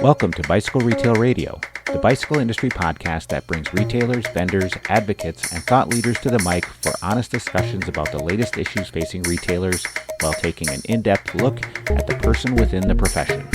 Welcome to Bicycle Retail Radio, the bicycle industry podcast that brings retailers, vendors, advocates, and thought leaders to the mic for honest discussions about the latest issues facing retailers while taking an in-depth look at the person within the profession.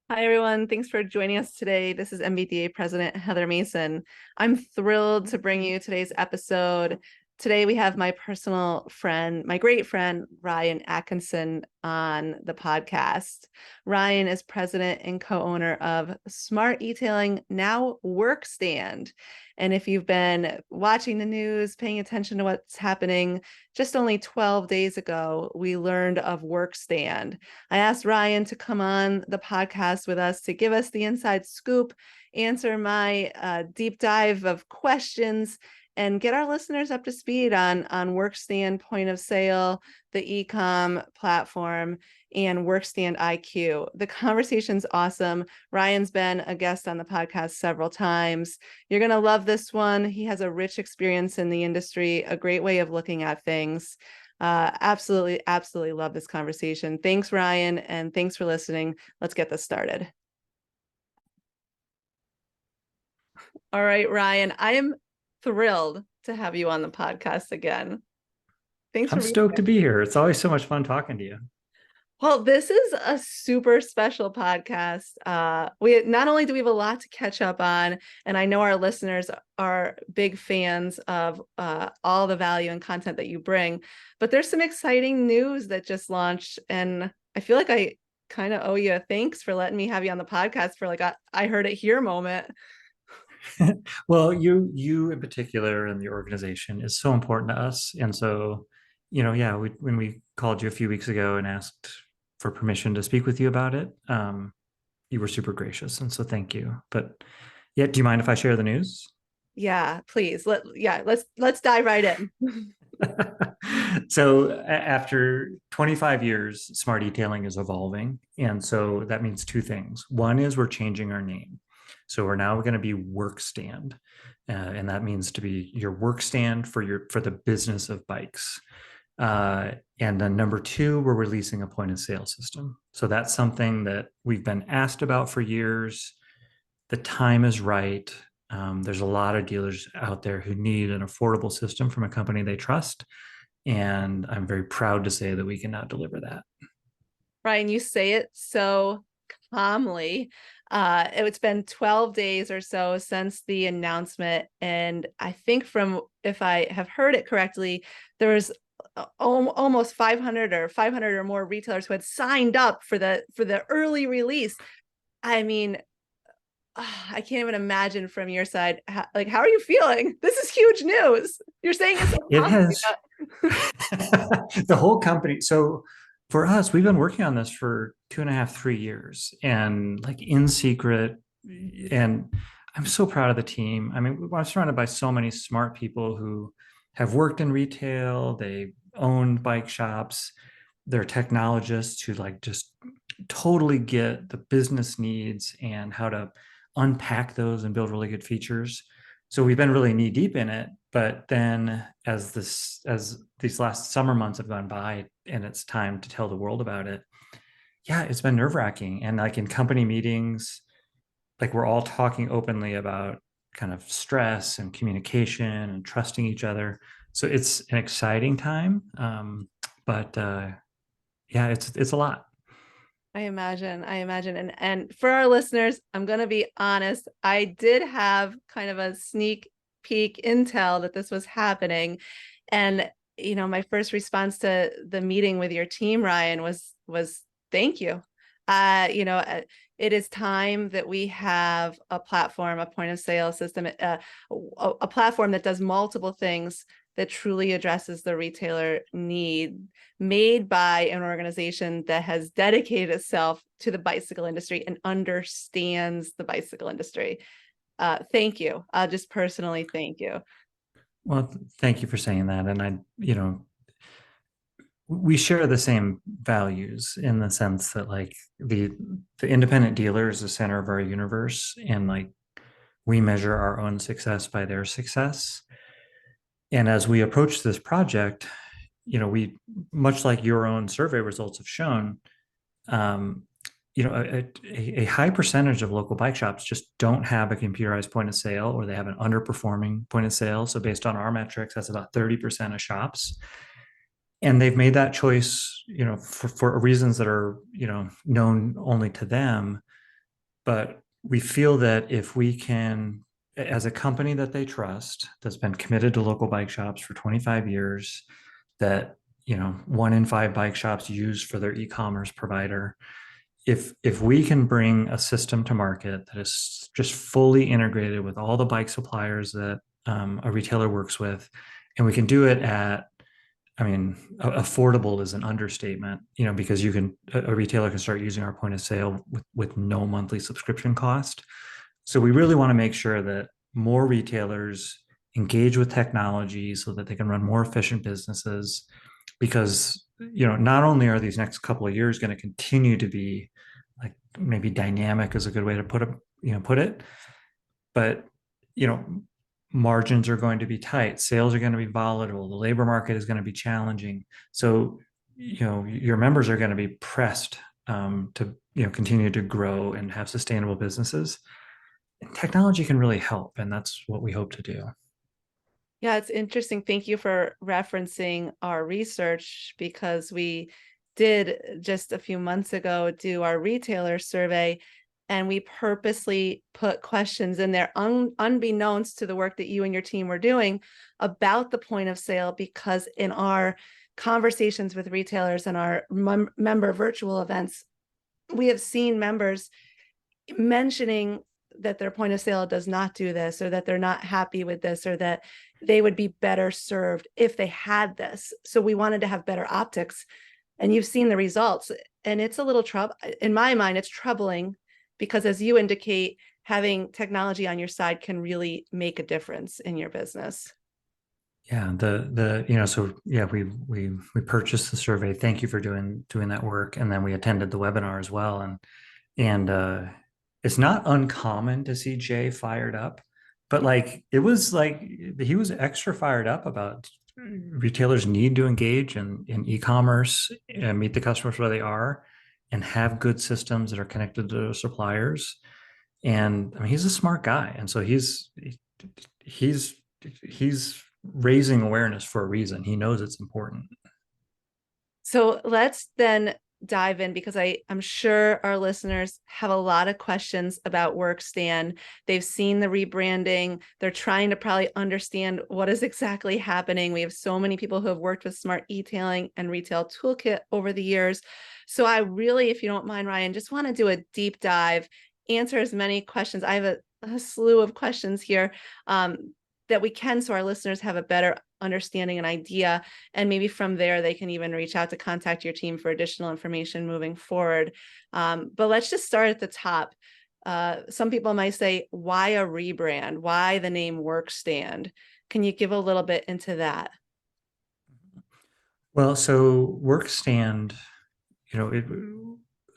Hi, everyone. Thanks for joining us today. This is MBDA President Heather Mason. I'm thrilled to bring you today's episode. Today, we have my personal friend, my great friend, Ryan Atkinson on the podcast. Ryan is president and co-owner of SmartEtailing, now Workstand. And if you've been watching the news, paying attention to what's happening, just only 12 days ago, we learned of Workstand. I asked Ryan to come on the podcast with us to give us the inside scoop, answer my deep dive of questions, and get our listeners up to speed on Workstand point of sale, the e-com platform, and Workstand IQ. The conversation's awesome. Ryan's been a guest on the podcast several times. You're going to love this one. He has a rich experience in the industry, a great way of looking at things. Absolutely love this conversation. Thanks, Ryan, and thanks for listening. Let's get this started. All right, Ryan, I am thrilled to have you on the podcast again. Thanks. I'm stoked to be here. It's always so much fun talking to you. Well, this is a super special podcast. We not only do we have a lot to catch up on, and I know our listeners are big fans of all the value and content that you bring, but there's some exciting news that just launched, and I feel like I kind of owe you a thanks for letting me have you on the podcast for like I heard it here moment. Well, you in particular and the organization is so important to us. And so, when we called you a few weeks ago and asked for permission to speak with you about it, you were super gracious. And so thank you. But yeah, do you mind if I share the news? Yeah, please. Let's dive right in. So after 25 years, SmartEtailing is evolving. And so that means two things. One is we're changing our name. So we're now going to be Workstand, and that means to be your workstand for the business of bikes. And then number two, we're releasing a point of sale system. So that's something that we've been asked about for years. The time is right. There's a lot of dealers out there who need an affordable system from a company they trust. And I'm very proud to say that we can now deliver that. Ryan, you say it so calmly. It's been 12 days or so since the announcement, and I think if I have heard it correctly, there was almost 500 or more retailers who had signed up for the early release. I mean, I can't even imagine from your side, how are you feeling? This is huge news. You're saying it's it has the whole company. So for us, we've been working on this for 2.5, 3 years, and like in secret. And I'm so proud of the team. I mean, I'm surrounded by so many smart people who have worked in retail. They owned bike shops. They're technologists who like just totally get the business needs and how to unpack those and build really good features. So we've been really knee deep in it. But then as these last summer months have gone by and it's time to tell the world about it, yeah, it's been nerve-wracking. And like in company meetings, like we're all talking openly about kind of stress and communication and trusting each other. So it's an exciting time. But yeah, it's a lot. I imagine. And for our listeners, I'm going to be honest. I did have kind of a sneak peek intel that this was happening. And, my first response to the meeting with your team, Ryan, was thank you. It is time that we have a platform, a point of sale system, a platform that does multiple things that truly addresses the retailer need, made by an organization that has dedicated itself to the bicycle industry and understands the bicycle industry. Thank you. I'll just personally thank you. Well, thank you for saying that. And we share the same values in the sense that like the independent dealer is the center of our universe, and like we measure our own success by their success. And as we approach this project, we, much like your own survey results have shown, um, a high percentage of local bike shops just don't have a computerized point of sale, or they have an underperforming point of sale. So based on our metrics, that's about 30% of shops. And they've made that choice, for reasons that are, known only to them. But we feel that if we can, as a company that they trust, that's been committed to local bike shops for 25 years, that, 1 in 5 bike shops use for their e-commerce provider, if we can bring a system to market that is just fully integrated with all the bike suppliers that a retailer works with, and we can do it at, I mean, affordable is an understatement, because a retailer can start using our point of sale with no monthly subscription cost. So we really want to make sure that more retailers engage with technology so that they can run more efficient businesses, because, not only are these next couple of years going to continue to be, like, maybe dynamic is a good way to put it, but, margins are going to be tight, sales are going to be volatile, the labor market is going to be challenging. So, your members are going to be pressed to, continue to grow and have sustainable businesses. And technology can really help, and that's what we hope to do. Yeah, it's interesting. Thank you for referencing our research, because we did just a few months ago do our retailer survey, and we purposely put questions in there unbeknownst to the work that you and your team were doing about the point of sale, because in our conversations with retailers and our member virtual events, we have seen members mentioning that their point of sale does not do this, or that they're not happy with this, or that they would be better served if they had this. So we wanted to have better optics, and you've seen the results. And it's a little trouble in my mind. It's troubling because, as you indicate, having technology on your side can really make a difference in your business. Yeah, so yeah, we purchased the survey. Thank you for doing that work. And then we attended the webinar as well. And it's not uncommon to see Jay fired up, but it was like he was extra fired up about retailers need to engage in e-commerce and meet the customers where they are, and have good systems that are connected to those suppliers. And I mean, he's a smart guy, and so he's raising awareness for a reason. He knows it's important. So let's then dive in, because I'm sure our listeners have a lot of questions about Workstand. They've seen the rebranding. They're trying to probably understand what is exactly happening. We have so many people who have worked with SmartEtailing and Retail Toolkit over the years. So I really, if you don't mind, Ryan, just want to do a deep dive, answer as many questions. I have a slew of questions here that we can, so our listeners have a better understanding and idea. And maybe from there, they can even reach out to contact your team for additional information moving forward. But let's just start at the top. Some people might say, why a rebrand? Why the name Workstand? Can you give a little bit into that? Well, so Workstand,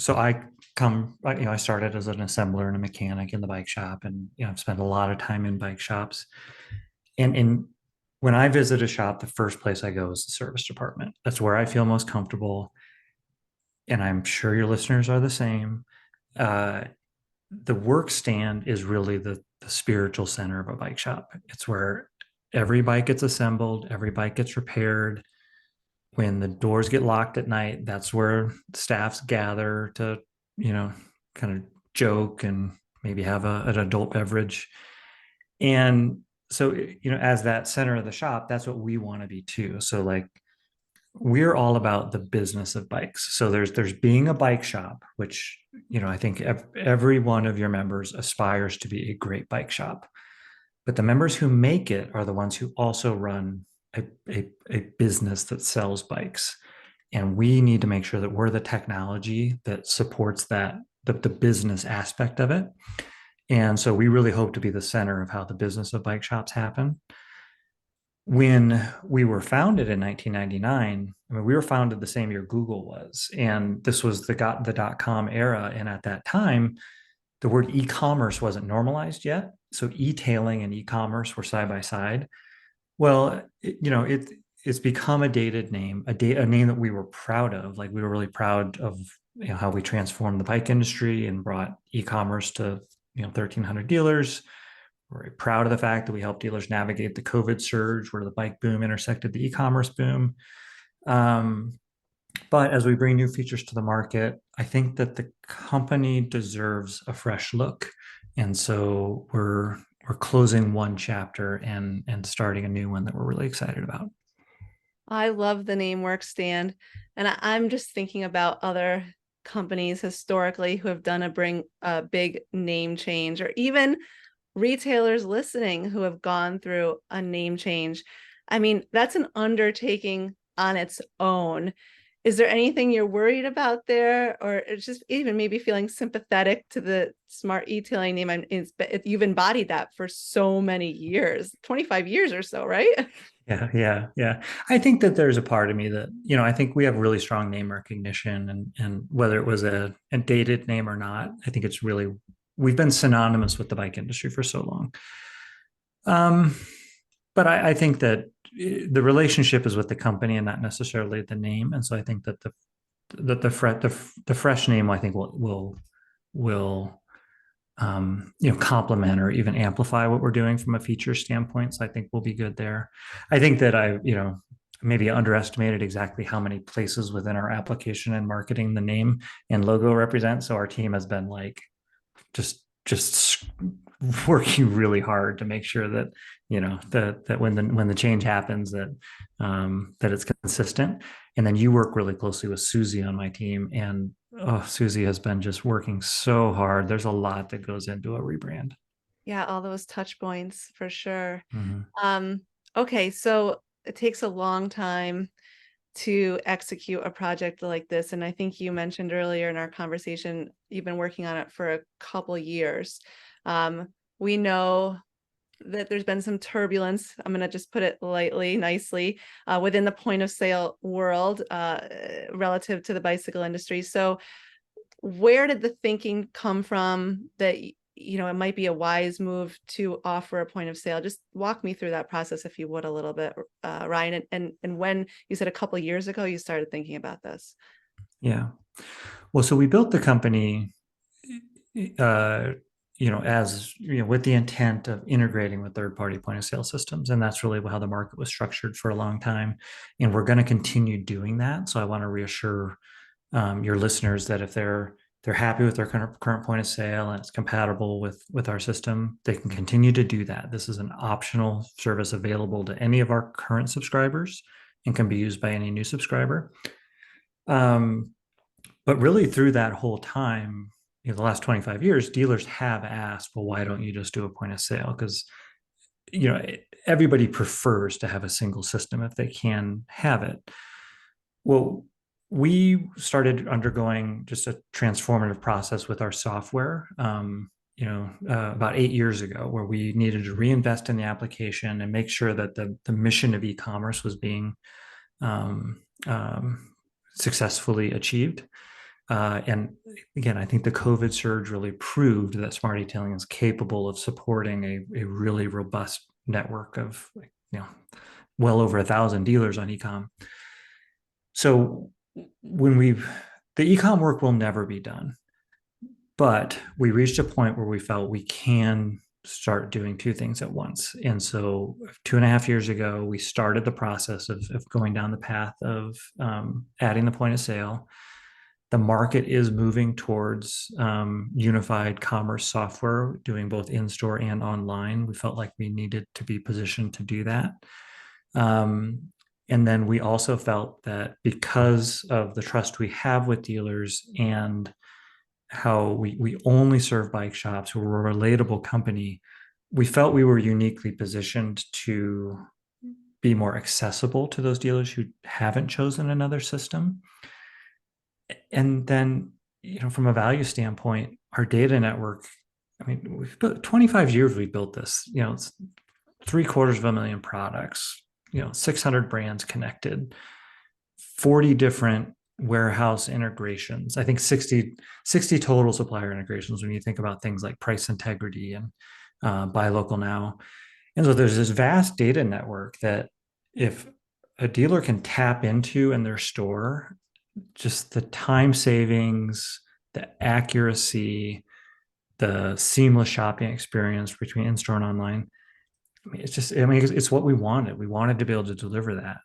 so I started as an assembler and a mechanic in the bike shop, and I've spent a lot of time in bike shops. And when I visit a shop, the first place I go is the service department. That's where I feel most comfortable. And I'm sure your listeners are the same. The Workstand is really the spiritual center of a bike shop. It's where every bike gets assembled, every bike gets repaired. When the doors get locked at night, that's where staffs gather to, kind of joke and maybe have an adult beverage. And so, as that center of the shop, that's what we want to be too. So we're all about the business of bikes. So there's being a bike shop, which, I think every one of your members aspires to be a great bike shop. But the members who make it are the ones who also run a business that sells bikes. And we need to make sure that we're the technology that supports that, the business aspect of it. And so we really hope to be the center of how the business of bike shops happen. When we were founded in 1999, I mean, we were founded the same year Google was, and this was the .com era. And at that time, the word e-commerce wasn't normalized yet. So e-tailing and e-commerce were side by side. Well, it's become a dated name, a name that we were proud of. Like we were really proud of how we transformed the bike industry and brought e-commerce to 1,300 dealers. We're very proud of the fact that we helped dealers navigate the COVID surge where the bike boom intersected the e-commerce boom. But as we bring new features to the market, I think that the company deserves a fresh look. And so we're closing one chapter and starting a new one that we're really excited about. I love the name Workstand. And I'm just thinking about other companies historically who have done a big name change, or even retailers listening who have gone through a name change. I mean, that's an undertaking on its own. Is there anything you're worried about there, or it's just even maybe feeling sympathetic to the SmartEtailing name? You've embodied that for so many years, 25 years or so, right? Yeah. I think that there's a part of me that, I think we have really strong name recognition, and whether it was a dated name or not, I think we've been synonymous with the bike industry for so long. But I think that the relationship is with the company and not necessarily the name. And so I think that the fresh name, I think will complement or even amplify what we're doing from a feature standpoint. So I think we'll be good there. I think that I maybe underestimated exactly how many places within our application and marketing the name and logo represent. So our team has been like just working really hard to make sure that that when the change happens that it's consistent. And then you work really closely with Susie on my team, and Susie has been just working so hard. There's a lot that goes into a rebrand. Yeah, all those touch points for sure. Mm-hmm. Okay, so it takes a long time to execute a project like this. And I think you mentioned earlier in our conversation, you've been working on it for a couple years. We know that there's been some turbulence, I'm going to just put it lightly, nicely, within the point of sale world relative to the bicycle industry. So where did the thinking come from that it might be a wise move to offer a point of sale? Just walk me through that process, if you would, a little bit, Ryan. And when you said a couple of years ago you started thinking about this. Yeah. Well, so we built the company, as with the intent of integrating with third-party point of sale systems, and that's really how the market was structured for a long time, and we're going to continue doing that. So I want to reassure your listeners that if they're happy with their current point of sale and it's compatible with our system, they can continue to do that. This is an optional service available to any of our current subscribers and can be used by any new subscriber. But really through that whole time, the last 25 years, dealers have asked, well, why don't you just do a point of sale? Because everybody prefers to have a single system if they can have it. Well, we started undergoing just a transformative process with our software, about 8 years ago, where we needed to reinvest in the application and make sure that the mission of e-commerce was being successfully achieved. And again, I think the COVID surge really proved that SmartEtailing is capable of supporting a really robust network of well over 1,000 dealers on e-com. So the e-com work will never be done, but we reached a point where we felt we can start doing two things at once. And so 2.5 years ago, we started the process of going down the path of adding the point of sale. The market is moving towards unified commerce software, doing both in-store and online. We felt like we needed to be positioned to do that. And then we also felt that because of the trust we have with dealers and how we only serve bike shops, we're a relatable company, we felt we were uniquely positioned to be more accessible to those dealers who haven't chosen another system. And then, from a value standpoint, our data network, we've built 25 years, we built this, it's 750,000 products, 600 brands connected, 40 different warehouse integrations. I think 60 total supplier integrations when you think about things like price integrity and buy local now. And so there's this vast data network that if a dealer can tap into in their store, just the time savings, the accuracy, the seamless shopping experience between in-store and online. I mean, it's what we wanted. We wanted to be able to deliver that.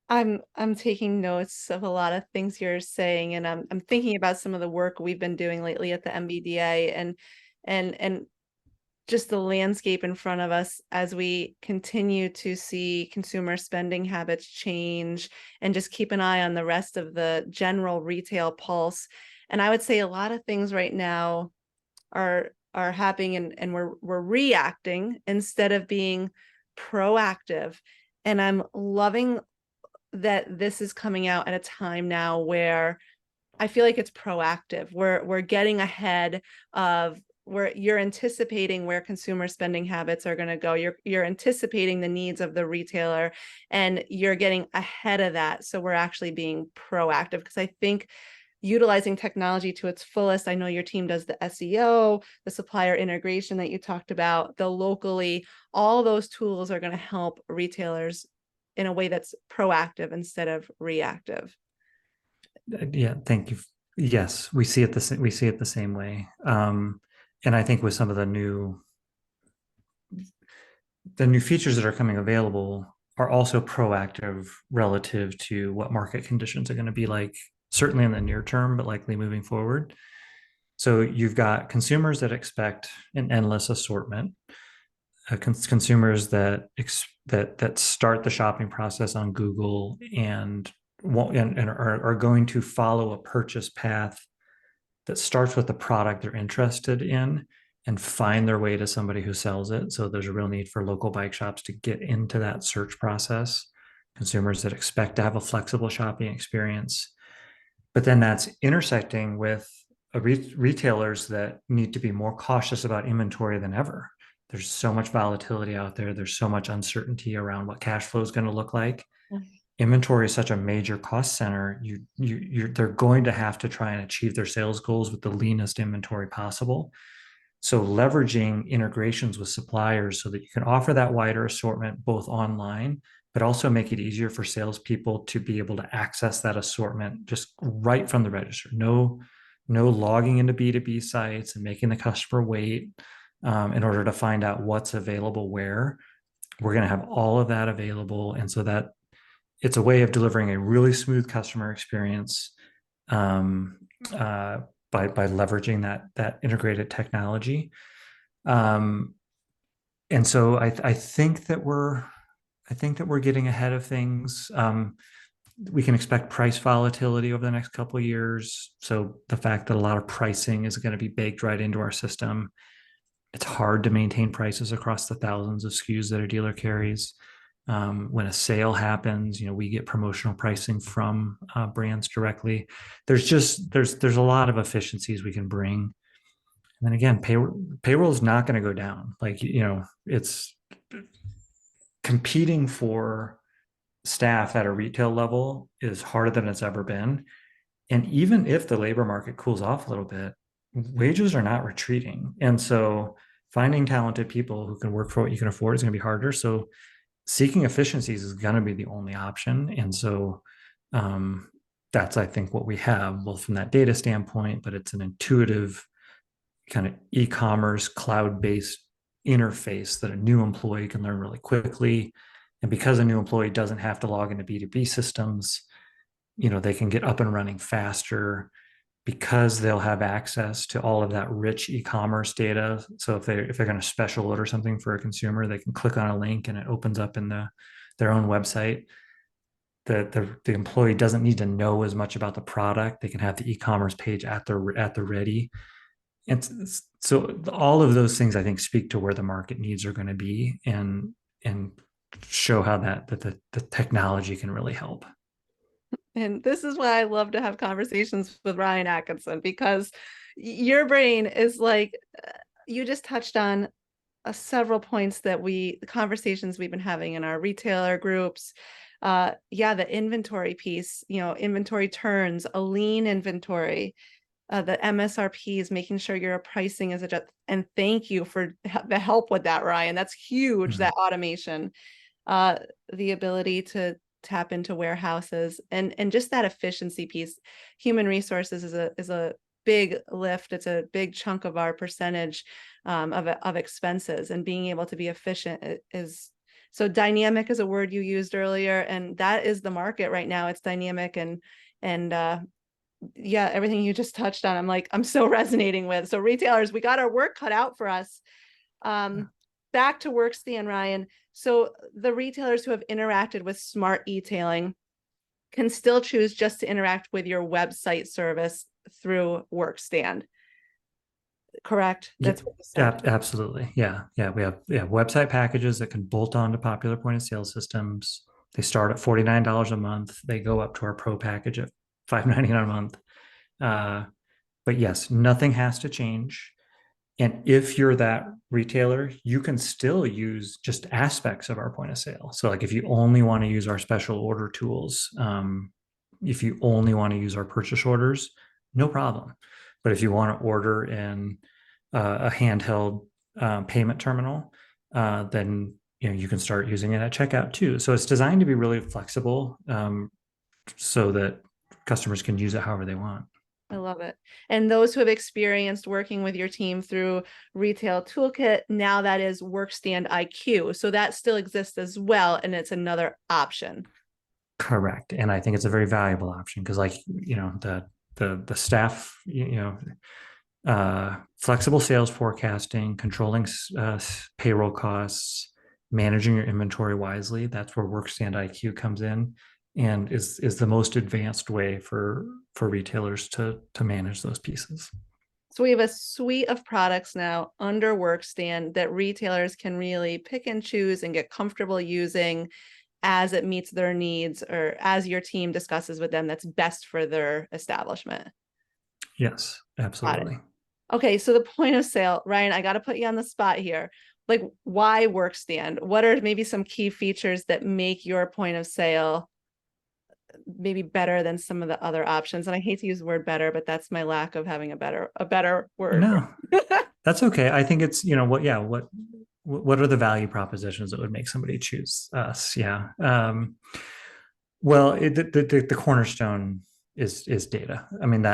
I'm taking notes of a lot of things you're saying, and I'm thinking about some of the work we've been doing lately at the MBDA, and just the landscape in front of us as we continue to see consumer spending habits change, and just keep an eye on the rest of the general retail pulse. And I would say a lot of things right now are happening, and we're reacting instead of being proactive. And I'm loving that this is coming out at a time now where I feel like it's proactive. We're getting ahead of where you're anticipating where consumer spending habits are going to go. You're anticipating the needs of the retailer, and you're getting ahead of that. So we're actually being proactive, because I think utilizing technology to its fullest. I know your team does the SEO, the supplier integration that you talked about, the locally, all those tools are going to help retailers in a way that's proactive instead of reactive. Yeah, thank you. Yes, we see it the same way. And I think with some of the new features that are coming available are also proactive relative to what market conditions are going to be like, certainly in the near term, but likely moving forward. So you've got consumers that expect an endless assortment, consumers that start the shopping process on Google and are going to follow a purchase path that starts with the product they're interested in and find their way to somebody who sells it. So there's a real need for local bike shops to get into that search process. Consumers that expect to have a flexible shopping experience, but then that's intersecting with retailers that need to be more cautious about inventory than ever. There's so much volatility out there. There's so much uncertainty around what cash flow is going to look like. Inventory is such a major cost center. They're going to have to try and achieve their sales goals with the leanest inventory possible. So leveraging integrations with suppliers so that you can offer that wider assortment both online, but also make it easier for salespeople to be able to access that assortment just right from the register. No logging into B2B sites and making the customer wait in order to find out what's available where. We're going to have all of that available. And so that it's a way of delivering a really smooth customer experience by leveraging that integrated technology. And so I think that we're getting ahead of things. We can expect price volatility over the next couple of years. So the fact that a lot of pricing is going to be baked right into our system. It's hard to maintain prices across the thousands of SKUs that a dealer carries. When a sale happens, we get promotional pricing from brands directly. There's a lot of efficiencies we can bring. And then again, payroll is not going to go down. It's competing for staff at a retail level is harder than it's ever been. And even if the labor market cools off a little bit, wages are not retreating. And so finding talented people who can work for what you can afford is going to be harder. So seeking efficiencies is going to be the only option. And so that's, I think, what we have, both from that data standpoint, but it's an intuitive kind of e-commerce cloud-based interface that a new employee can learn really quickly. And because a new employee doesn't have to log into B2B systems, they can get up and running faster because they'll have access to all of that rich e-commerce data. So if they're going to special order something for a consumer, they can click on a link and it opens up in their own website. The employee doesn't need to know as much about the product. They can have the e-commerce page at the ready. And so all of those things, I think, speak to where the market needs are going to be and show how that the technology can really help. And this is why I love to have conversations with Ryan Atkinson, because your brain is like, you just touched on several points that the conversations we've been having in our retailer groups. The inventory piece, inventory turns, a lean inventory, the MSRPs, making sure your pricing is adjusted. And thank you for the help with that, Ryan. That's huge, that automation. the ability to tap into warehouses and just that efficiency piece. Human resources is a big lift. It's a big chunk of our percentage of expenses, and being able to be efficient is so. Dynamic is a word you used earlier, and that is the market right now. It's dynamic, and yeah, everything you just touched on, I'm so resonating with. So retailers, we got our work cut out for us. Back to Workstand, Ryan. So the retailers who have interacted with SmartEtailing can still choose just to interact with your website service through Workstand. Correct? That's what you said. Absolutely. Yeah. We have website packages that can bolt onto popular point of sale systems. They start at $49 a month. They go up to our pro package at $5.99 a month. But yes, nothing has to change. And if you're that retailer, you can still use just aspects of our point of sale. So like if you only want to use our special order tools, if you only want to use our purchase orders, no problem. But if you want to order in a handheld payment terminal, then you can start using it at checkout too. So it's designed to be really flexible, so that customers can use it however they want. I love it. And those who have experienced working with your team through Retail Toolkit, now that is Workstand IQ. So that still exists as well, and it's another option. Correct. And I think it's a very valuable option because, like, the staff, flexible sales forecasting, controlling payroll costs, managing your inventory wisely. That's where Workstand IQ comes in, and is the most advanced way for retailers to manage those pieces. So we have a suite of products now under Workstand that retailers can really pick and choose and get comfortable using as it meets their needs, or as your team discusses with them that's best for their establishment. Yes, absolutely. Okay, so the point of sale, Ryan, I got to put you on the spot here. Like, why Workstand? What are maybe some key features that make your point of sale maybe better than some of the other options? And I hate to use the word better, but that's my lack of having a better word. No, that's okay. I think it's, what are the value propositions that would make somebody choose us? Yeah. Well, the cornerstone is data. I mean,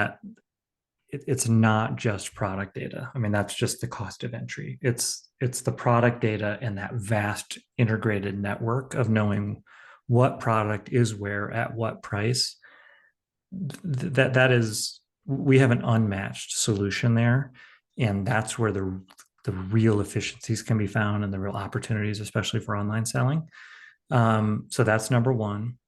it's not just product data. I mean, that's just the cost of entry. It's the product data and that vast integrated network of knowing what product is where at what price. That is, we have an unmatched solution there, and that's where the real efficiencies can be found and the real opportunities, especially for online selling. So that's number one.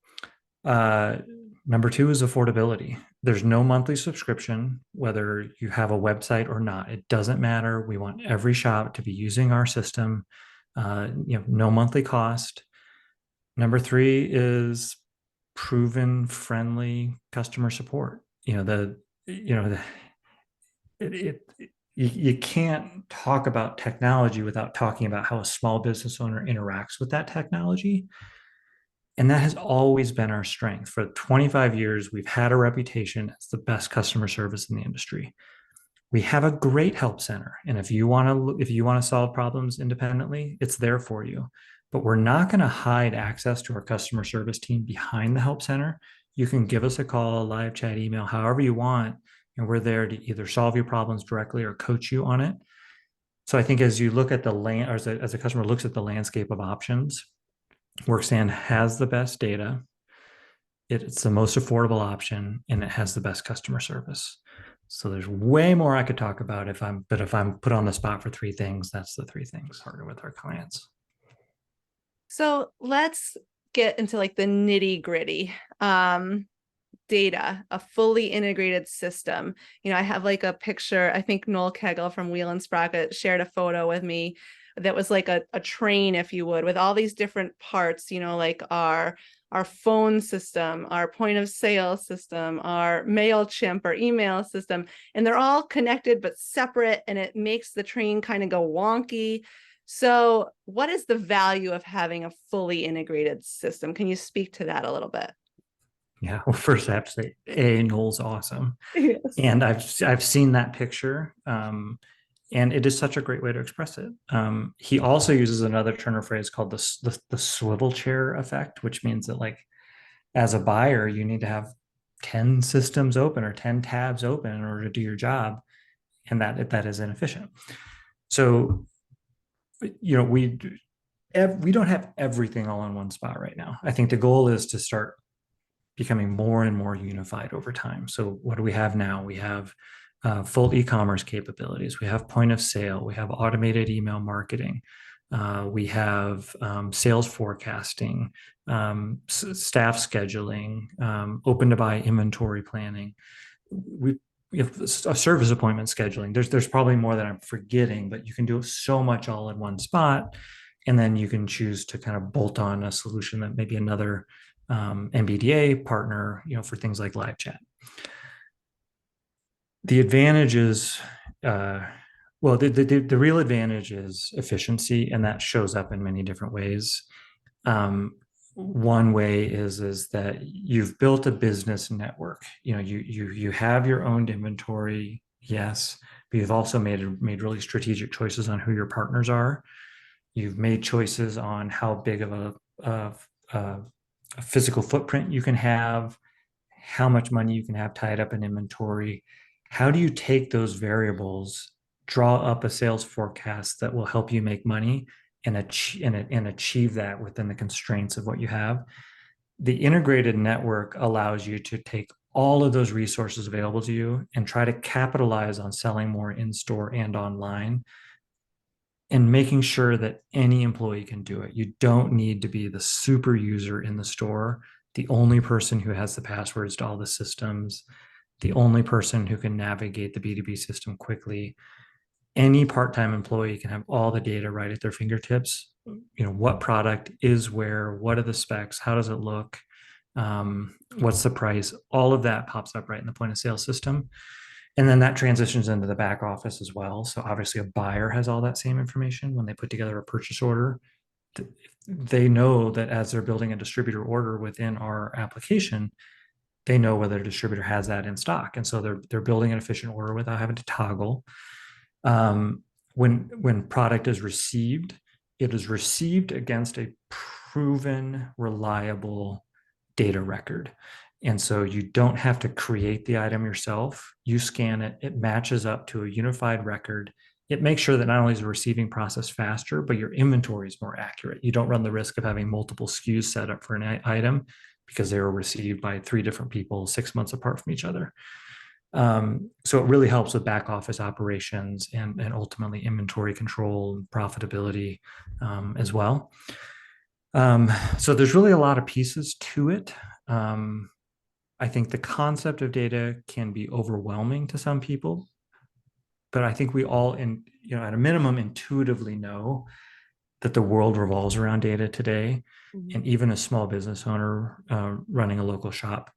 Number two is affordability. There's no monthly subscription, whether you have a website or not. It doesn't matter. We want every shop to be using our system. No monthly cost. Number three is proven friendly customer support. You can't talk about technology without talking about how a small business owner interacts with that technology. And that has always been our strength. For 25 years, we've had a reputation as the best customer service in the industry. We have a great help center. And if you want to solve problems independently, it's there for you. But we're not going to hide access to our customer service team behind the help center. You can give us a call, live chat, email, however you want, and we're there to either solve your problems directly or coach you on it. So I think as you look at as a customer looks at the landscape of options, Workstand has the best data. It's the most affordable option, and it has the best customer service. So there's way more I could talk about if I'm put on the spot for three things, that's the three things. Partner with our clients. So let's get into like the nitty gritty. Data, a fully integrated system. I have like a picture. I think Noel Kegel from Wheel and Sprocket shared a photo with me that was like a train, if you would, with all these different parts, like our phone system, our point of sale system, our MailChimp or email system, and they're all connected but separate, and it makes the train kind of go wonky. So what is the value of having a fully integrated system? Can you speak to that a little bit? Yeah, well, first I have to say, Noel's awesome. Yes. And I've seen that picture. And it is such a great way to express it. He also uses another turn of phrase called the swivel chair effect, which means that, like, as a buyer, you need to have 10 systems open or 10 tabs open in order to do your job, and that is inefficient. So, we don't have everything all in one spot right now. I think the goal is to start becoming more and more unified over time. So what do we have now? We have full e-commerce capabilities. We have point of sale. We have automated email marketing. We have sales forecasting, staff scheduling, open to buy inventory planning. We have a service appointment scheduling. There's probably more that I'm forgetting, but you can do so much all in one spot. And then you can choose to kind of bolt on a solution that maybe another MBDA partner, for things like live chat. The advantage is, the real advantage is efficiency, and that shows up in many different ways. One way is that you've built a business network. You have your own inventory, yes, but you've also made really strategic choices on who your partners are. You've made choices on how big of a physical footprint you can have, how much money you can have tied up in inventory. How do you take those variables, draw up a sales forecast that will help you make money and achieve that within the constraints of what you have? The integrated network allows you to take all of those resources available to you and try to capitalize on selling more in-store and online, and making sure that any employee can do it. You don't need to be the super user in the store, the only person who has the passwords to all the systems, the only person who can navigate the B2B system quickly. Any part-time employee can have all the data right at their fingertips. What product is where, what are the specs, how does it look, what's the price? All of that pops up right in the point of sale system. And then that transitions into the back office as well. So obviously a buyer has all that same information when they put together a purchase order. They know that as they're building a distributor order within our application, they know whether a distributor has that in stock. And so they're building an efficient order without having to toggle. When product is received, it is received against a proven, reliable data record. And so you don't have to create the item yourself. You scan it, it matches up to a unified record. It makes sure that not only is the receiving process faster, but your inventory is more accurate. You don't run the risk of having multiple SKUs set up for an item because they were received by 3 different people 6 months apart from each other. So it really helps with back office operations and ultimately inventory control and profitability as well. So there's really a lot of pieces to it. I think the concept of data can be overwhelming to some people, but I think we all, at a minimum, intuitively know that the world revolves around data today. Mm-hmm. And even a small business owner running a local shop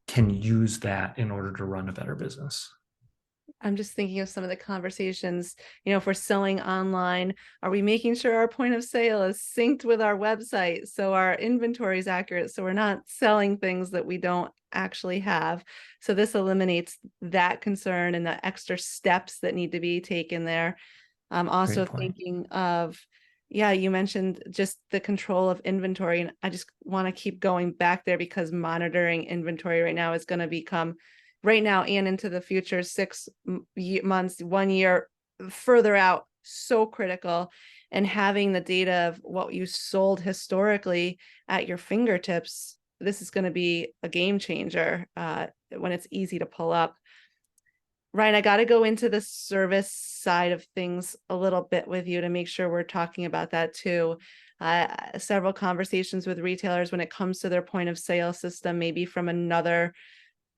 can use that in order to run a better business. I'm just thinking of some of the conversations, if we're selling online, are we making sure our point of sale is synced with our website so our inventory is accurate, so we're not selling things that we don't actually have? So this eliminates that concern and the extra steps that need to be taken there. I'm also thinking of, you mentioned just the control of inventory, and I just want to keep going back there because monitoring inventory right now is going to become, right now and into the future, 6 months, 1 year further out, so critical. And having the data of what you sold historically at your fingertips, this is going to be a game changer when it's easy to pull up. Ryan, I got to go into the service side of things a little bit with you to make sure we're talking about that too. Several conversations with retailers when it comes to their point of sale system, maybe from another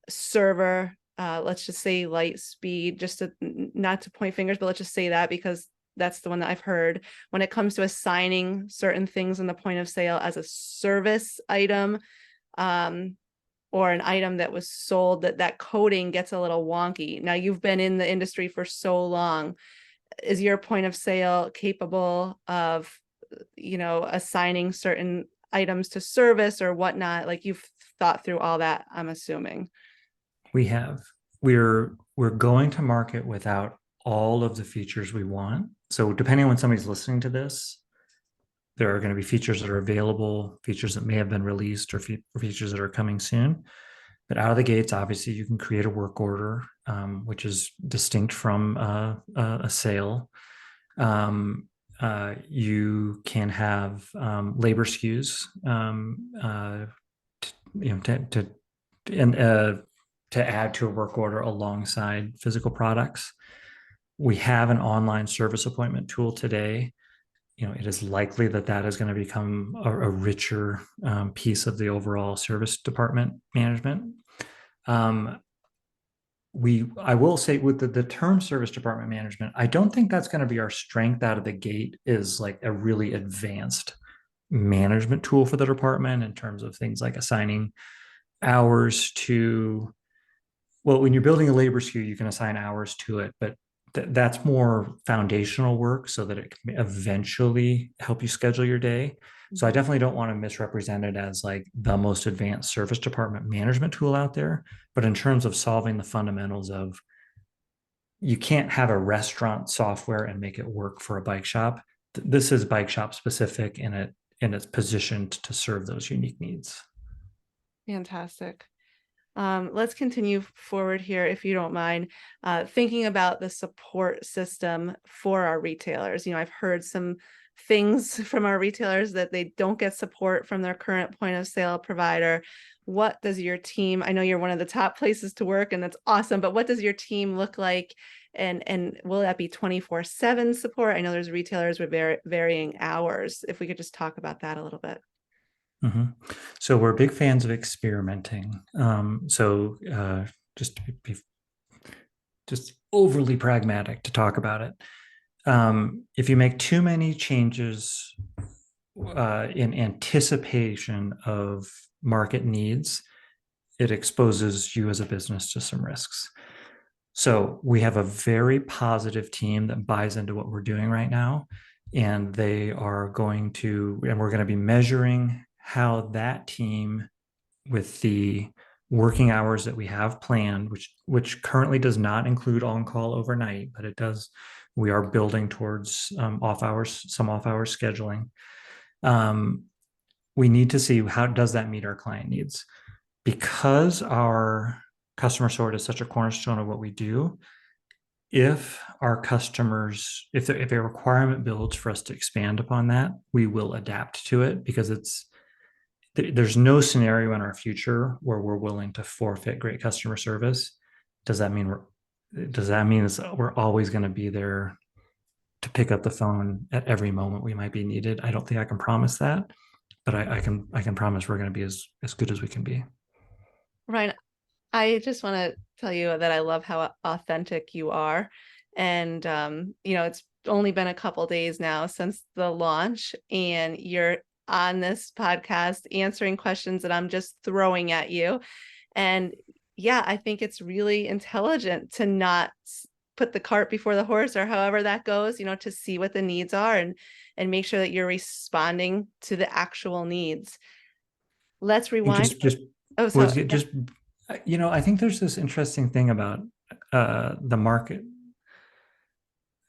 server, let's just say Lightspeed, just to not to point fingers, but let's just say that because that's the one that I've heard. When it comes to assigning certain things in the point of sale as a service item, or an item that was sold, that coding gets a little wonky. Now, you've been in the industry for so long. Is your point of sale capable of, assigning certain items to service or whatnot? Like, you've thought through all that, I'm assuming. We have. We're going to market without all of the features we want. So depending on when somebody's listening to this, there are going to be features that are available, features that may have been released, or features that are coming soon. But out of the gates, obviously, you can create a work order, which is distinct from a sale. You can have labor SKUs, to add to a work order alongside physical products. We have an online service appointment tool today. It is likely that is going to become a richer piece of the overall service department management. I will say with the term service department management, I don't think that's going to be our strength out of the gate, is like a really advanced management tool for the department in terms of things like assigning hours to, well, when you're building a labor SKU, you can assign hours to it, but that's more foundational work so that it can eventually help you schedule your day. So I definitely don't want to misrepresent it as like the most advanced service department management tool out there. But in terms of solving the fundamentals of, you can't have a restaurant software and make it work for a bike shop. This is bike shop specific, and it's positioned to serve those unique needs. Fantastic. Let's continue forward here, if you don't mind, thinking about the support system for our retailers. I've heard some things from our retailers that they don't get support from their current point of sale provider. What does your team, I know you're one of the top places to work, and that's awesome, but what does your team look like? And will that be 24/7 support? I know there's retailers with varying hours. If we could just talk about that a little bit. Mm-hmm. So we're big fans of experimenting. Just to be just overly pragmatic to talk about it. If you make too many changes in anticipation of market needs, it exposes you as a business to some risks. So we have a very positive team that buys into what we're doing right now, and we're going to be measuring how that team, with the working hours that we have planned, which currently does not include on-call overnight, but it does. We are building towards some off-hours scheduling. We need to see how does that meet our client needs, because our customer sort is such a cornerstone of what we do. If our customers, if a requirement builds for us to expand upon that, we will adapt to it, because there's no scenario in our future where we're willing to forfeit great customer service. Does that mean we're always going to be there to pick up the phone at every moment we might be needed? I don't think I can promise that, but I can promise we're going to be as good as we can be. Ryan, I just want to tell you that I love how authentic you are. And, it's only been a couple days now since the launch, and you're on this podcast answering questions that I'm just throwing at you. And yeah, I think it's really intelligent to not put the cart before the horse, or however that goes, to see what the needs are and make sure that you're responding to the actual needs. Let's rewind. I think there's this interesting thing about the market.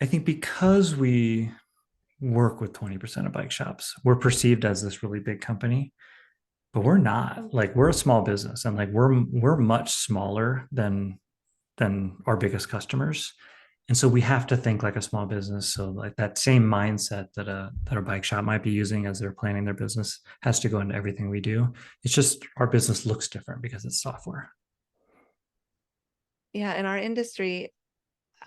I think because we work with 20% of bike shops, we're perceived as this really big company, but we're not. Like, we're a small business, and like we're much smaller than our biggest customers. And so we have to think like a small business. So like that same mindset that a bike shop might be using as they're planning their business has to go into everything we do. It's just our business looks different because it's software. Yeah, in our industry,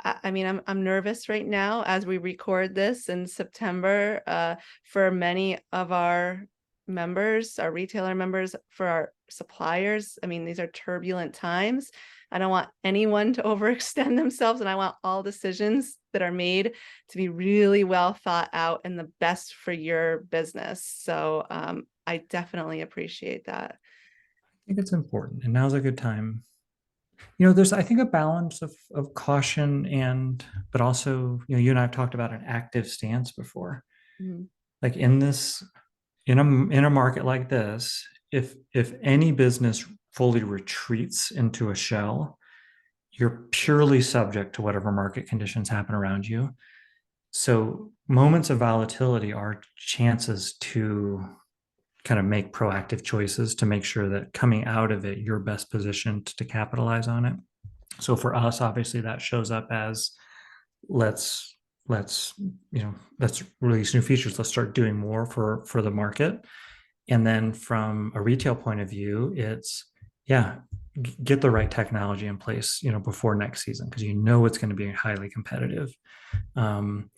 I mean, I'm nervous right now as we record this in September, for many of our members, our retailer members, for our suppliers. I mean, these are turbulent times. I don't want anyone to overextend themselves, and I want all decisions that are made to be really well thought out and the best for your business. So I definitely appreciate that. I think it's important, and now's a good time. There's, I think, a balance of caution but also, you and I have talked about an active stance before. Mm-hmm. Like in a market like this, if any business fully retreats into a shell, you're purely subject to whatever market conditions happen around you. So moments of volatility are chances to kind of make proactive choices to make sure that coming out of it, you're best positioned to capitalize on it. So for us, obviously that shows up as let's let's let's release new features. Let's start doing more for the market. And then from a retail point of view, it's yeah, get the right technology in place, before next season because it's going to be highly competitive. Um,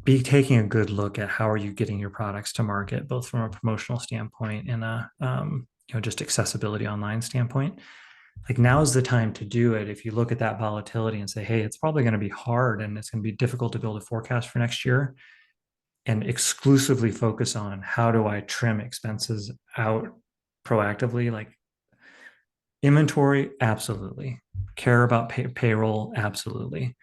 be taking a good look at how are you getting your products to market, both from a promotional standpoint and a just accessibility online standpoint. Like now is the time to do it. If you look at that volatility and say, hey, it's probably going to be hard and it's going to be difficult to build a forecast for next year, and exclusively focus on how do I trim expenses out proactively, like inventory, absolutely. Care about payroll, absolutely.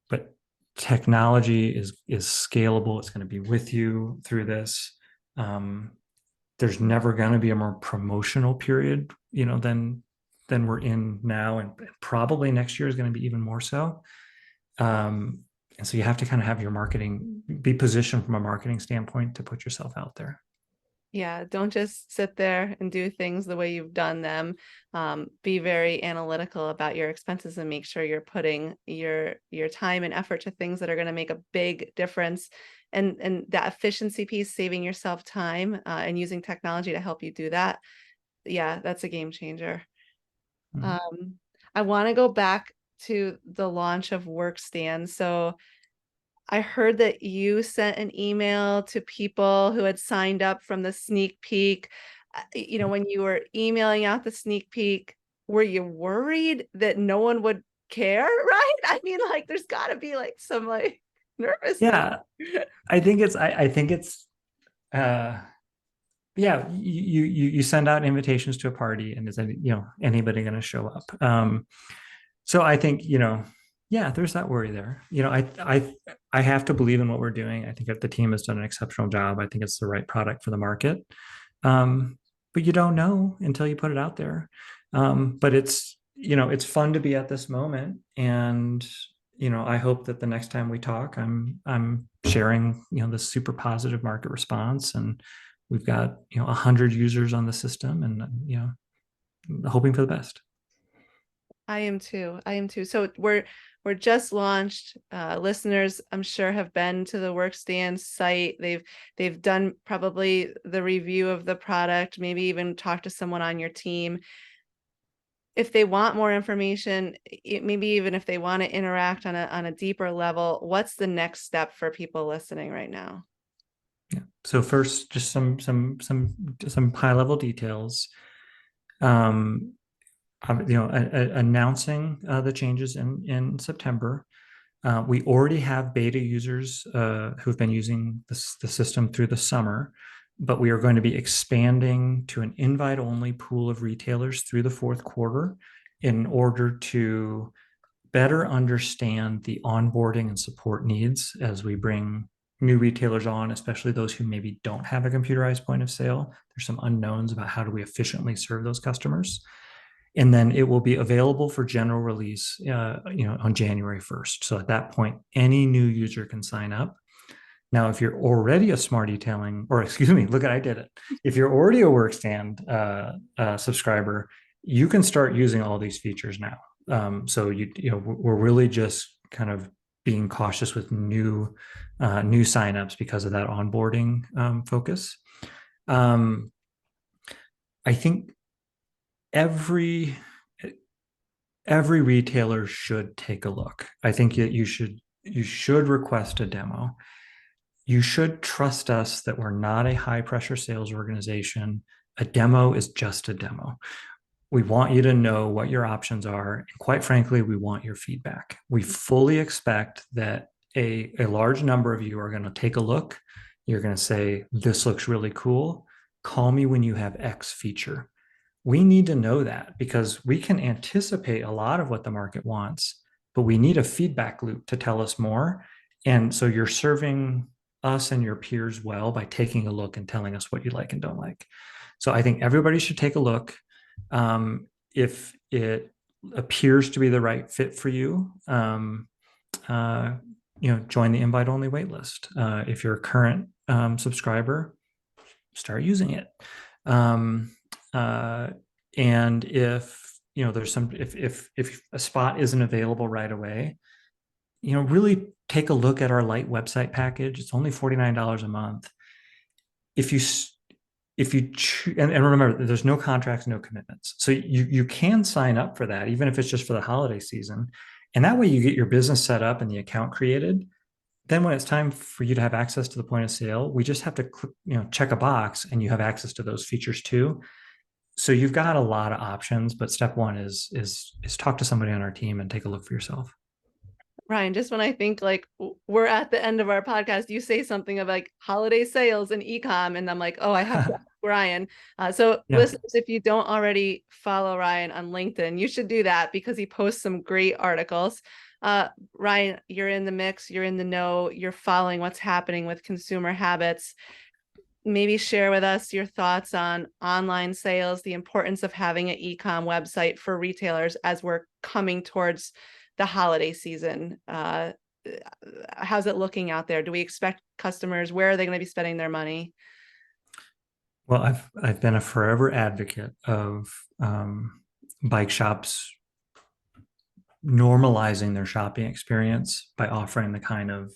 But technology is scalable. It's going to be with you through this. There's never going to be a more promotional period, than we're in now, and probably next year is going to be even more so. And so you have to kind of have your marketing be positioned from a marketing standpoint to put yourself out there. Yeah, don't just sit there and do things the way you've done them. Be very analytical about your expenses and make sure you're putting your time and effort to things that are going to make a big difference. And that efficiency piece, saving yourself time and using technology to help you do that. Yeah, that's a game changer. Mm-hmm. I want to go back to the launch of Workstand. So I heard that you sent an email to people who had signed up from the sneak peek. When you were emailing out the sneak peek, were you worried that no one would care, right? I mean, like, there's got to be like some like nervousness. Yeah, I think it's yeah, you send out invitations to a party, and is anybody going to show up? So I think yeah, there's that worry there. I have to believe in what we're doing. I think that the team has done an exceptional job. I think it's the right product for the market. But you don't know until you put it out there. But it's fun to be at this moment, and I hope that the next time we talk, I'm sharing this super positive market response, and we've got 100 users on the system, and hoping for the best. I am too. I am too. So we're just launched. Listeners, I'm sure, have been to the Workstand site. They've done probably the review of the product, maybe even talked to someone on your team. If they want more information, maybe even if they want to interact on a deeper level, what's the next step for people listening right now? Yeah. So first, just some high level details. Um, announcing the changes in September. We already have beta users who've been using the system through the summer, but we are going to be expanding to an invite-only pool of retailers through the fourth quarter in order to better understand the onboarding and support needs as we bring new retailers on, especially those who maybe don't have a computerized point of sale. There's some unknowns about how do we efficiently serve those customers. And then it will be available for general release, on January 1st. So at that point, any new user can sign up. Now, if you're already a SmartEtailing, or excuse me, look at I did it. If you're already a Workstand subscriber, you can start using all these features now. So we're really just kind of being cautious with new signups because of that onboarding focus. I think every retailer should take a look. I think that you should request a demo. You should trust us that we're not a high pressure sales organization. A demo is just a demo. We want you to know what your options are. And quite frankly, we want your feedback. We fully expect that a large number of you are going to take a look. You're going to say, this looks really cool. Call me when you have X feature. We need to know that because we can anticipate a lot of what the market wants, but we need a feedback loop to tell us more. And so you're serving us and your peers well by taking a look and telling us what you like and don't like. So I think everybody should take a look. If it appears to be the right fit for you, join the invite only waitlist. If you're a current subscriber, start using it. And there's if a spot isn't available right away, really take a look at our light website package. It's only $49 a month. If you and remember, there's no contracts, no commitments. So you can sign up for that, even if it's just for the holiday season. And that way you get your business set up and the account created. Then when it's time for you to have access to the point of sale, we just have to check a box and you have access to those features too. So you've got a lot of options, but step one is talk to somebody on our team and take a look for yourself. Ryan, just when I think like we're at the end of our podcast, you say something of like holiday sales and ecom, and I'm like, oh, I have to ask Ryan. So listeners, if you don't already follow Ryan on LinkedIn, you should do that because he posts some great articles. Ryan, you're in the mix, you're in the know, you're following what's happening with consumer habits. Maybe share with us your thoughts on online sales, the importance of having an ecom website for retailers as we're coming towards the holiday season. How's it looking out there? Do we expect customers? Where are they going to be spending their money? Well, I've been a forever advocate of bike shops normalizing their shopping experience by offering the kind of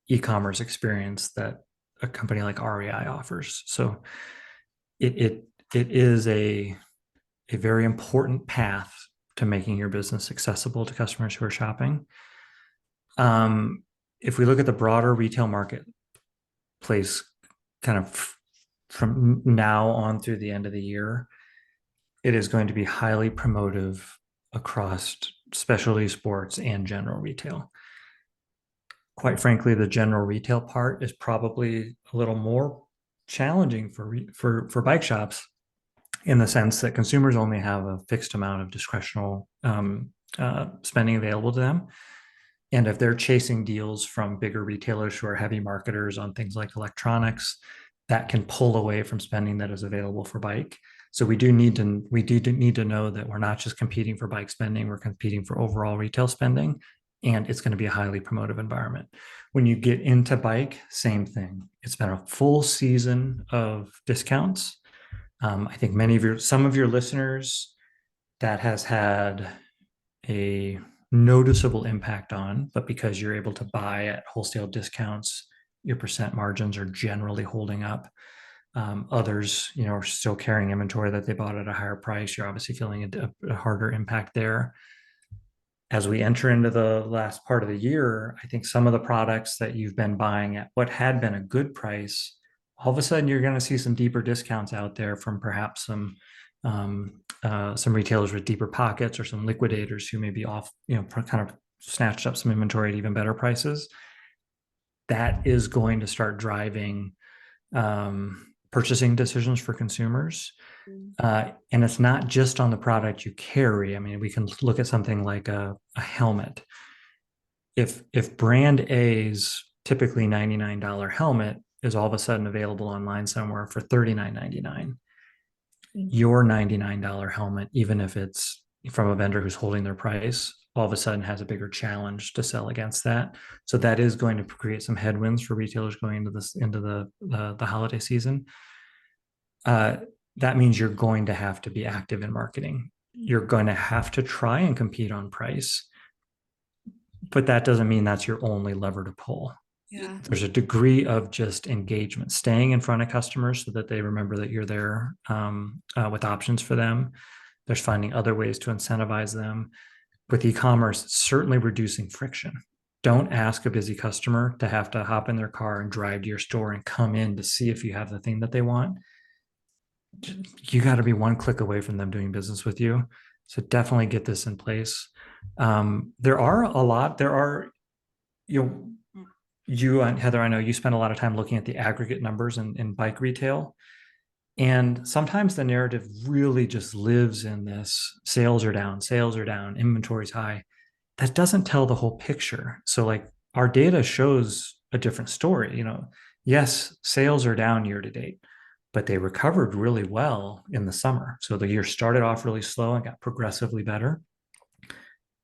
e-commerce experience that a company like REI offers. So it is a very important path to making your business accessible to customers who are shopping. If we look at the broader retail marketplace, kind of from now on through the end of the year, it is going to be highly promotive across specialty sports and general retail. Quite frankly, the general retail part is probably a little more challenging for bike shops, in the sense that consumers only have a fixed amount of discretional spending available to them. And if they're chasing deals from bigger retailers who are heavy marketers on things like electronics, that can pull away from spending that is available for bike. So we do need to know that we're not just competing for bike spending, we're competing for overall retail spending, and it's going to be a highly promotive environment. When you get into bike, same thing. It's been a full season of discounts. I think some of your listeners, that has had a noticeable impact on, but because you're able to buy at wholesale discounts, your percent margins are generally holding up. Others, are still carrying inventory that they bought at a higher price. You're obviously feeling a harder impact there. As we enter into the last part of the year, I think some of the products that you've been buying at what had been a good price, all of a sudden you're going to see some deeper discounts out there from perhaps some retailers with deeper pockets, or some liquidators who may be off, kind of snatched up some inventory at even better prices. That is going to start driving purchasing decisions for consumers. And it's not just on the product you carry. I mean, we can look at something like a helmet. If brand A's typically $99 helmet is all of a sudden available online somewhere for $39.99, your $99 helmet, even if it's from a vendor who's holding their price, all of a sudden has a bigger challenge to sell against that. So that is going to create some headwinds for retailers going into the holiday season. That means you're going to have to be active in marketing. You're going to have to try and compete on price, but that doesn't mean that's your only lever to pull. Yeah. There's a degree of just engagement, staying in front of customers so that they remember that you're there with options for them. There's finding other ways to incentivize them. With e-commerce, certainly reducing friction. Don't ask a busy customer to have to hop in their car and drive to your store and come in to see if you have the thing that they want. You got to be one click away from them doing business with you. So definitely get this in place. You and Heather, I know you spend a lot of time looking at the aggregate numbers in bike retail. And sometimes the narrative really just lives in this: sales are down, inventory's high. That doesn't tell the whole picture. So like, our data shows a different story. Yes, sales are down year to date, but they recovered really well in the summer. So the year started off really slow and got progressively better.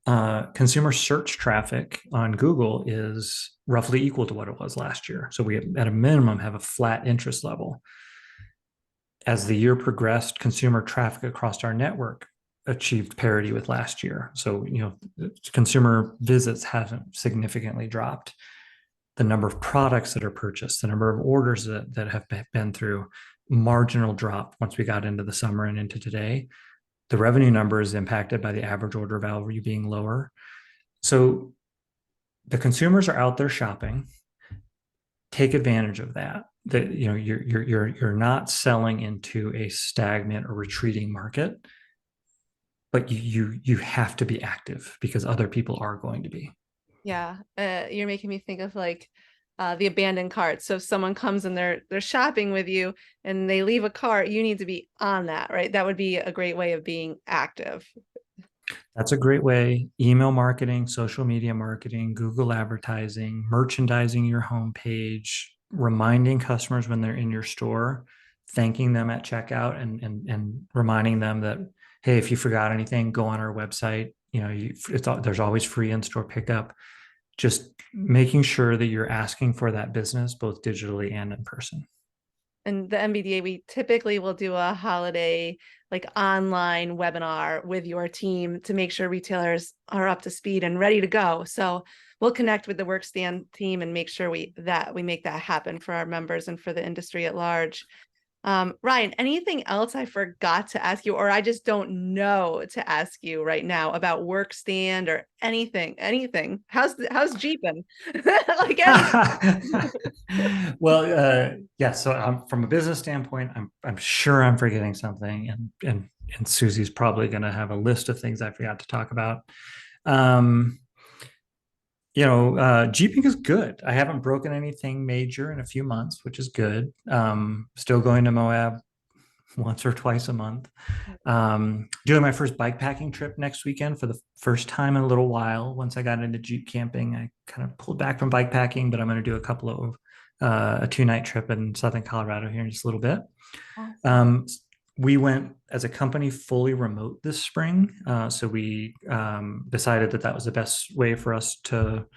consumer search traffic on Google is roughly equal to what it was last year. So we, at a minimum, have a flat interest level. As the year progressed, consumer traffic across our network achieved parity with last year. So, consumer visits haven't significantly dropped. The number of products that are purchased, the number of orders that have been through, marginal drop once we got into the summer and into today. The revenue number is impacted by the average order value being lower. So the consumers are out there shopping. Take advantage of that. That you're not selling into a stagnant or retreating market, but you have to be active because other people are going to be. Yeah, you're making me think of like the abandoned cart. So if someone comes and they're shopping with you and they leave a cart, you need to be on that, right? That would be a great way of being active. That's a great way. Email marketing, social media marketing, Google advertising, merchandising your homepage, reminding customers when they're in your store, thanking them at checkout, and reminding them that, hey, if you forgot anything, go on our website. There's always free in-store pickup. Just making sure that you're asking for that business both digitally and in person. And the MBDA, we typically will do a holiday like online webinar with your team to make sure retailers are up to speed and ready to go. So we'll connect with the Workstand team and make sure we make that happen for our members and for the industry at large. Ryan, anything else I forgot to ask you, or I just don't know to ask you right now about Workstand or anything? How's Jeeping? Like Well, yeah. So from a business standpoint, I'm sure I'm forgetting something, and Susie's probably going to have a list of things I forgot to talk about. Jeeping is good. I haven't broken anything major in a few months, which is good. Still going to Moab once or twice a month. Doing my first bike packing trip next weekend for the first time in a little while. Once I got into Jeep camping, I kind of pulled back from bike packing, but I'm going to do a 2-night trip in Southern Colorado here in just a little bit. awesome. We went as a company fully remote this spring. So we decided that was the best way for us to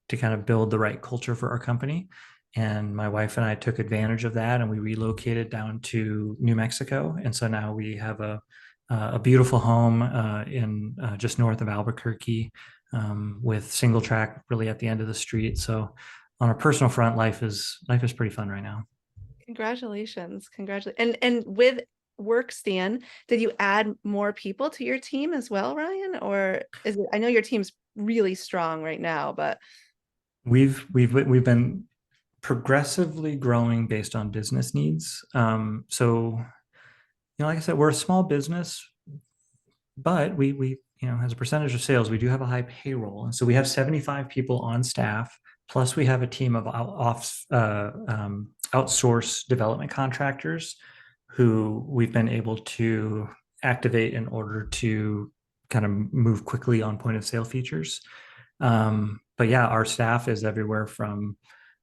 kind of build the right culture for our company. And my wife and I took advantage of that, and we relocated down to New Mexico. And so now we have a beautiful home in just north of Albuquerque, with single track really at the end of the street. So on a personal front, life is pretty fun right now. Congratulations. And with Workstand, did you add more people to your team as well, Ryan? Or I know your team's really strong right now, but We've been progressively growing based on business needs. So, like I said, we're a small business, but we as a percentage of sales, we do have a high payroll, and so we have 75 people on staff. Plus, we have a team of outsourced development contractors who we've been able to activate in order to kind of move quickly on point of sale features. But yeah, our staff is everywhere from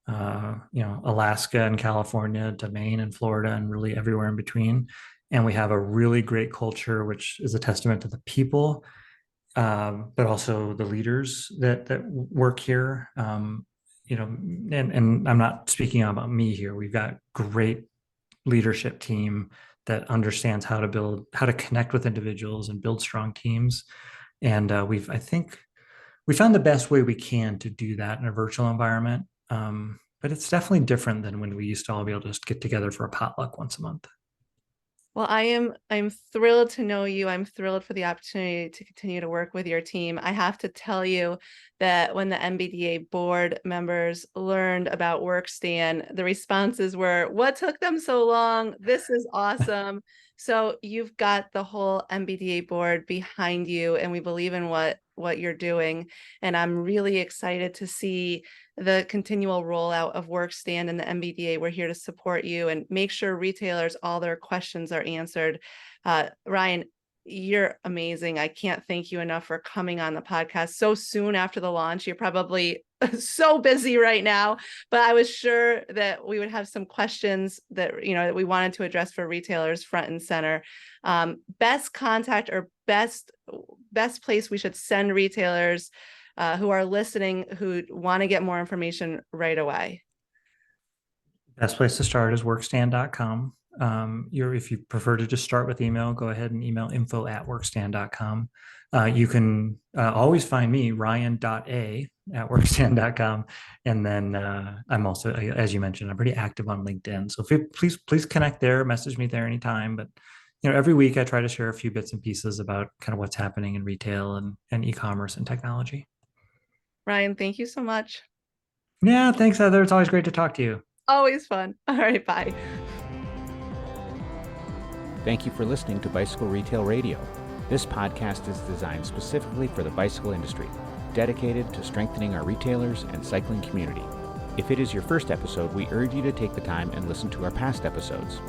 Alaska and California to Maine and Florida and really everywhere in between. And we have a really great culture, which is a testament to the people, but also the leaders that work here. And I'm not speaking about me here. We've got great leadership team that understands how to connect with individuals and build strong teams. And I think we found the best way we can to do that in a virtual environment. But it's definitely different than when we used to all be able to just get together for a potluck once a month. well, I'm thrilled to know you. I'm thrilled for the opportunity to continue to work with your team. I have to tell you that when the MBDA board members learned about Workstand, the responses were, "What took them so long? This is awesome." So you've got the whole MBDA board behind you, and we believe in what you're doing. And I'm really excited to see the continual rollout of Workstand and the MBDA. We're here to support you and make sure retailers, all their questions are answered. Ryan, you're amazing. I can't thank you enough for coming on the podcast so soon after the launch. You're probably so busy right now, but I was sure that we would have some questions that that we wanted to address for retailers front and center. Best contact or best best place we should send retailers who are listening, who want to get more information right away? Best place to start is workstand.com. If you prefer to just start with email, go ahead and email info@workstand.com. You can always find me, ryan.a@workstand.com. And then I'm also, as you mentioned, I'm pretty active on LinkedIn. So please connect there, message me there anytime. But every week I try to share a few bits and pieces about kind of what's happening in retail and e-commerce and technology. Ryan, thank you so much. Yeah, thanks, Heather. It's always great to talk to you. Always fun. All right, bye. Thank you for listening to Bicycle Retail Radio. This podcast is designed specifically for the bicycle industry, dedicated to strengthening our retailers and cycling community. If it is your first episode, we urge you to take the time and listen to our past episodes.